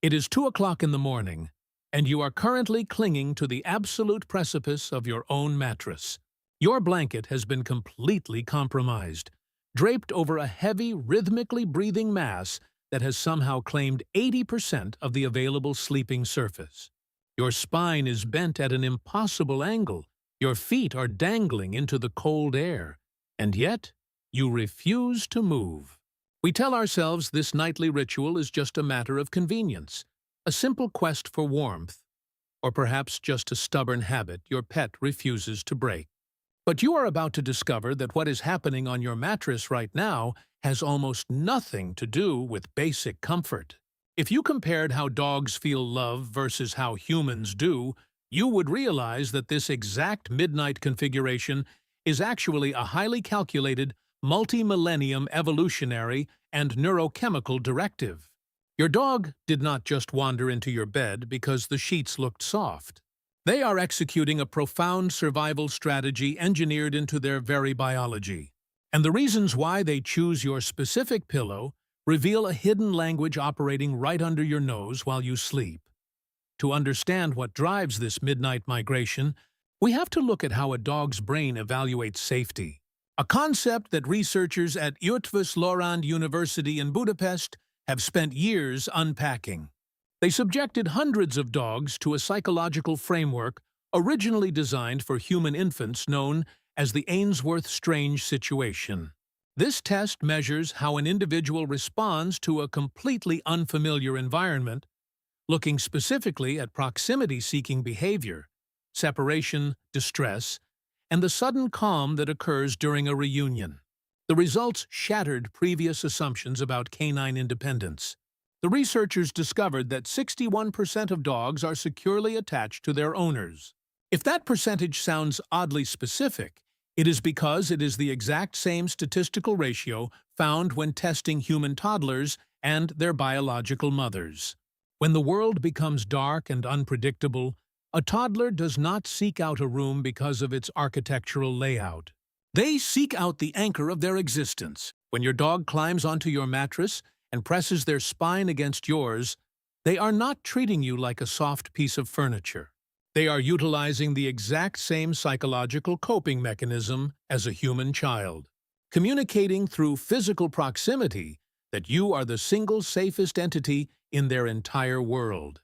It is 2 o'clock in the morning, and you are currently clinging to the absolute precipice of your own mattress. Your blanket has been completely compromised, draped over a heavy, rhythmically breathing mass that has somehow claimed 80% of the available sleeping surface. Your spine is bent at an impossible angle, your feet are dangling into the cold air, and yet you refuse to move. We tell ourselves this nightly ritual is just a matter of convenience, a simple quest for warmth, or perhaps just a stubborn habit your pet refuses to break. But you are about to discover that what is happening on your mattress right now has almost nothing to do with basic comfort. If you compared how dogs feel love versus how humans do, you would realize that this exact midnight configuration is actually a highly calculated, multi-millennium evolutionary and neurochemical directive. Your dog did not just wander into your bed because the sheets looked soft. They are executing a profound survival strategy engineered into their very biology. And the reasons why they choose your specific pillow reveal a hidden language operating right under your nose while you sleep. To understand what drives this midnight migration, we have to look at how a dog's brain evaluates safety, a concept that researchers at Eötvös-Loránd University in Budapest have spent years unpacking. They subjected hundreds of dogs to a psychological framework originally designed for human infants known as the Ainsworth-Strange situation. This test measures how an individual responds to a completely unfamiliar environment, looking specifically at proximity-seeking behavior, separation, distress, and the sudden calm that occurs during a reunion. The results shattered previous assumptions about canine independence. The researchers discovered that 61% of dogs are securely attached to their owners. If that percentage sounds oddly specific, it is because it is the exact same statistical ratio found when testing human toddlers and their biological mothers. When the world becomes dark and unpredictable, a toddler does not seek out a room because of its architectural layout. They seek out the anchor of their existence. When your dog climbs onto your mattress and presses their spine against yours, they are not treating you like a soft piece of furniture. They are utilizing the exact same psychological coping mechanism as a human child, communicating through physical proximity that you are the single safest entity in their entire world.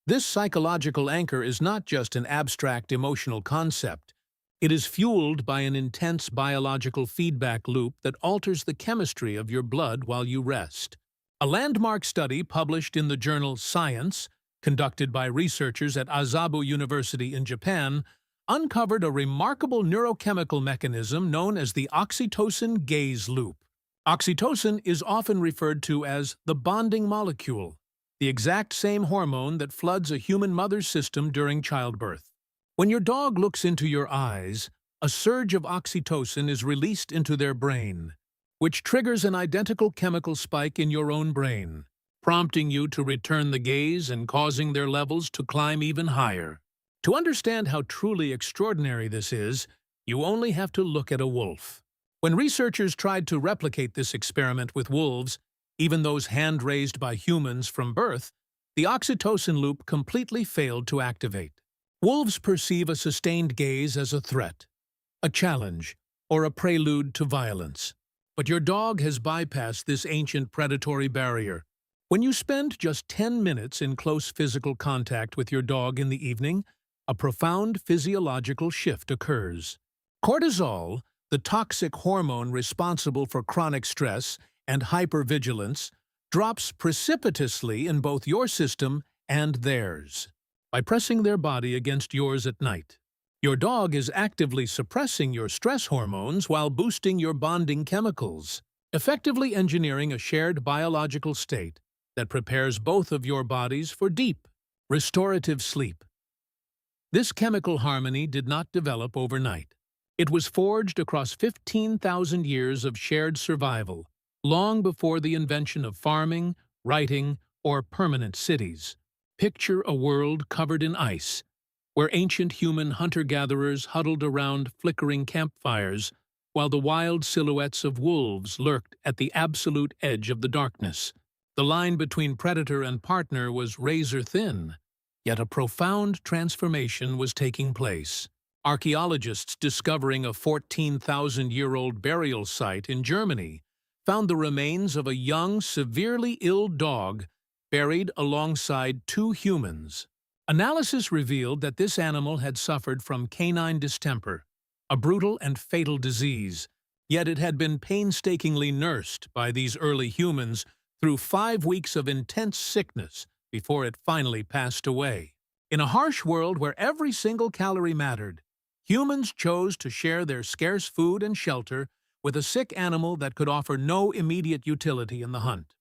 This psychological anchor is not just an abstract emotional concept. It is fueled by an intense biological feedback loop that alters the chemistry of your blood while you rest. A landmark study published in the journal Science, conducted by researchers at Azabu University in Japan, uncovered a remarkable neurochemical mechanism known as the oxytocin gaze loop. Oxytocin is often referred to as the bonding molecule, the exact same hormone that floods a human mother's system during childbirth. When your dog looks into your eyes, a surge of oxytocin is released into their brain, which triggers an identical chemical spike in your own brain, prompting you to return the gaze and causing their levels to climb even higher. To understand how truly extraordinary this is, you only have to look at a wolf. When researchers tried to replicate this experiment with wolves, even those hand-raised by humans from birth, the oxytocin loop completely failed to activate. Wolves perceive a sustained gaze as a threat, a challenge, or a prelude to violence. But your dog has bypassed this ancient predatory barrier. When you spend just 10 minutes in close physical contact with your dog in the evening, a profound physiological shift occurs. Cortisol, the toxic hormone responsible for chronic stress and hypervigilance, drops precipitously in both your system and theirs. By pressing their body against yours at night, your dog is actively suppressing your stress hormones while boosting your bonding chemicals, effectively engineering a shared biological state that prepares both of your bodies for deep, restorative sleep. This chemical harmony did not develop overnight. It was forged across 15,000 years of shared survival, long before the invention of farming, writing, or permanent cities. Picture a world covered in ice, where ancient human hunter-gatherers huddled around flickering campfires, while the wild silhouettes of wolves lurked at the absolute edge of the darkness. The line between predator and partner was razor thin, yet a profound transformation was taking place. Archaeologists discovering a 14,000-year-old burial site in Germany found the remains of a young, severely ill dog buried alongside two humans. Analysis revealed that this animal had suffered from canine distemper, a brutal and fatal disease, yet it had been painstakingly nursed by these early humans through 5 weeks of intense sickness before it finally passed away. In a harsh world where every single calorie mattered, humans chose to share their scarce food and shelter with a sick animal that could offer no immediate utility in the hunt.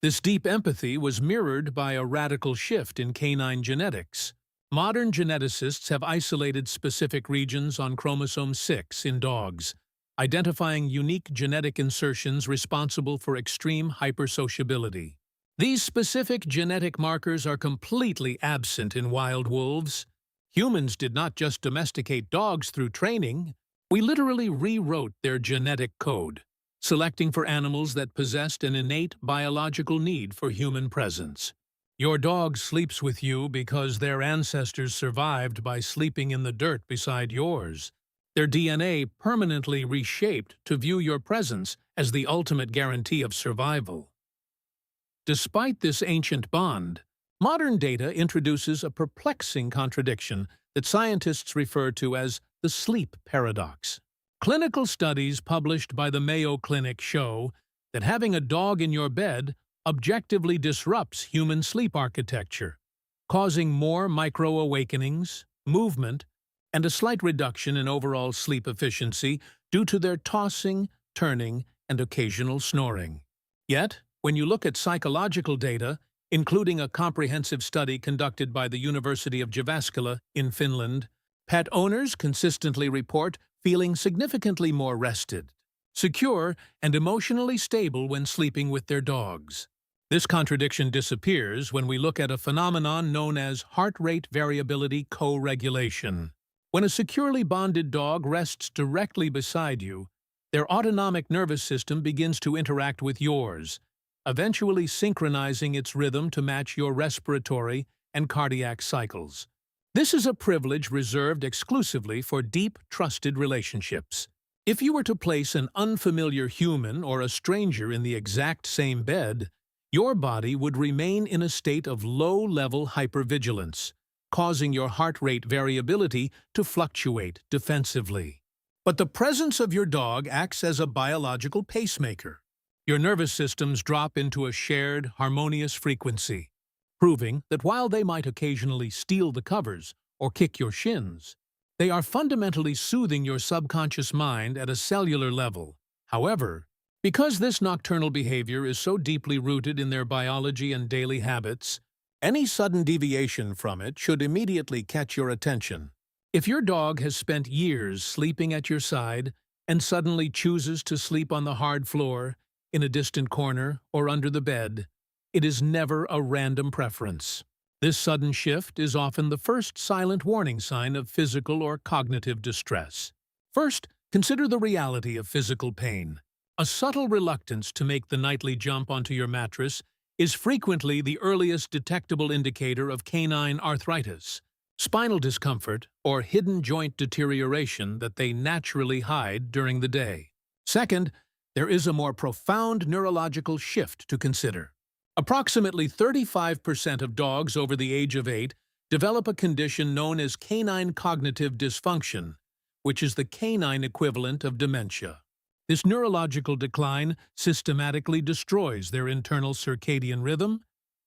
This deep empathy was mirrored by a radical shift in canine genetics. Modern geneticists have isolated specific regions on chromosome 6 in dogs, identifying unique genetic insertions responsible for extreme hypersociability. These specific genetic markers are completely absent in wild wolves. Humans did not just domesticate dogs through training, we literally rewrote their genetic code, selecting for animals that possessed an innate biological need for human presence. Your dog sleeps with you because their ancestors survived by sleeping in the dirt beside yours. Their DNA permanently reshaped to view your presence as the ultimate guarantee of survival. Despite this ancient bond, modern data introduces a perplexing contradiction that scientists refer to as the sleep paradox. Clinical studies published by the Mayo Clinic show that having a dog in your bed objectively disrupts human sleep architecture, causing more micro-awakenings, movement, and a slight reduction in overall sleep efficiency due to their tossing, turning, and occasional snoring. Yet, when you look at psychological data, including a comprehensive study conducted by the University of Jyväskylä in Finland, pet owners consistently report feeling significantly more rested, secure, and emotionally stable when sleeping with their dogs. This contradiction disappears when we look at a phenomenon known as heart rate variability co-regulation. When a securely bonded dog rests directly beside you, their autonomic nervous system begins to interact with yours, eventually synchronizing its rhythm to match your respiratory and cardiac cycles. This is a privilege reserved exclusively for deep, trusted relationships. If you were to place an unfamiliar human or a stranger in the exact same bed, your body would remain in a state of low-level hypervigilance, causing your heart rate variability to fluctuate defensively. But the presence of your dog acts as a biological pacemaker. Your nervous systems drop into a shared, harmonious frequency, proving that while they might occasionally steal the covers or kick your shins, they are fundamentally soothing your subconscious mind at a cellular level. However, because this nocturnal behavior is so deeply rooted in their biology and daily habits, any sudden deviation from it should immediately catch your attention. If your dog has spent years sleeping at your side and suddenly chooses to sleep on the hard floor, in a distant corner, or under the bed, it is never a random preference. This sudden shift is often the first silent warning sign of physical or cognitive distress. First, consider the reality of physical pain. A subtle reluctance to make the nightly jump onto your mattress is frequently the earliest detectable indicator of canine arthritis, spinal discomfort, or hidden joint deterioration that they naturally hide during the day. Second, there is a more profound neurological shift to consider. Approximately 35% of dogs over the age of 8 develop a condition known as canine cognitive dysfunction, which is the canine equivalent of dementia. This neurological decline systematically destroys their internal circadian rhythm,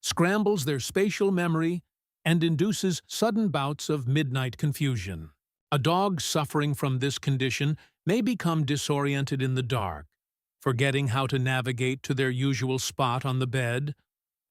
scrambles their spatial memory, and induces sudden bouts of midnight confusion. A dog suffering from this condition may become disoriented in the dark, forgetting how to navigate to their usual spot on the bed,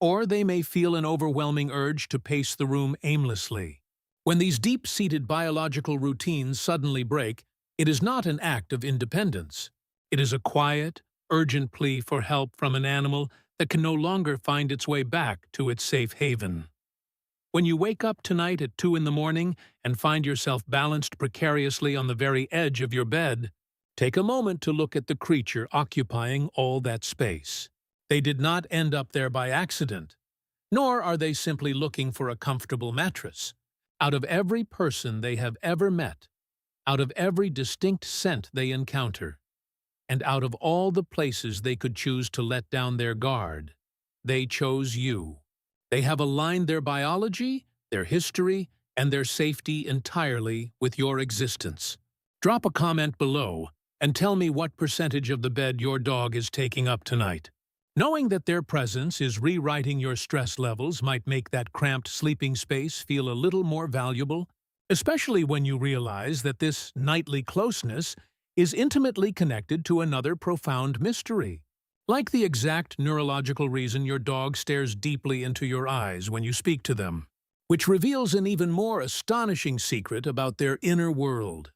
or they may feel an overwhelming urge to pace the room aimlessly. When these deep-seated biological routines suddenly break, it is not an act of independence. It is a quiet, urgent plea for help from an animal that can no longer find its way back to its safe haven. When you wake up tonight at 2 in the morning and find yourself balanced precariously on the very edge of your bed, take a moment to look at the creature occupying all that space. They did not end up there by accident, nor are they simply looking for a comfortable mattress. Out of every person they have ever met, out of every distinct scent they encounter, and out of all the places they could choose to let down their guard, they chose you. They have aligned their biology, their history, and their safety entirely with your existence. Drop a comment below and tell me what percentage of the bed your dog is taking up tonight. Knowing that their presence is rewriting your stress levels might make that cramped sleeping space feel a little more valuable, especially when you realize that this nightly closeness is intimately connected to another profound mystery. Like the exact neurological reason your dog stares deeply into your eyes when you speak to them, which reveals an even more astonishing secret about their inner world.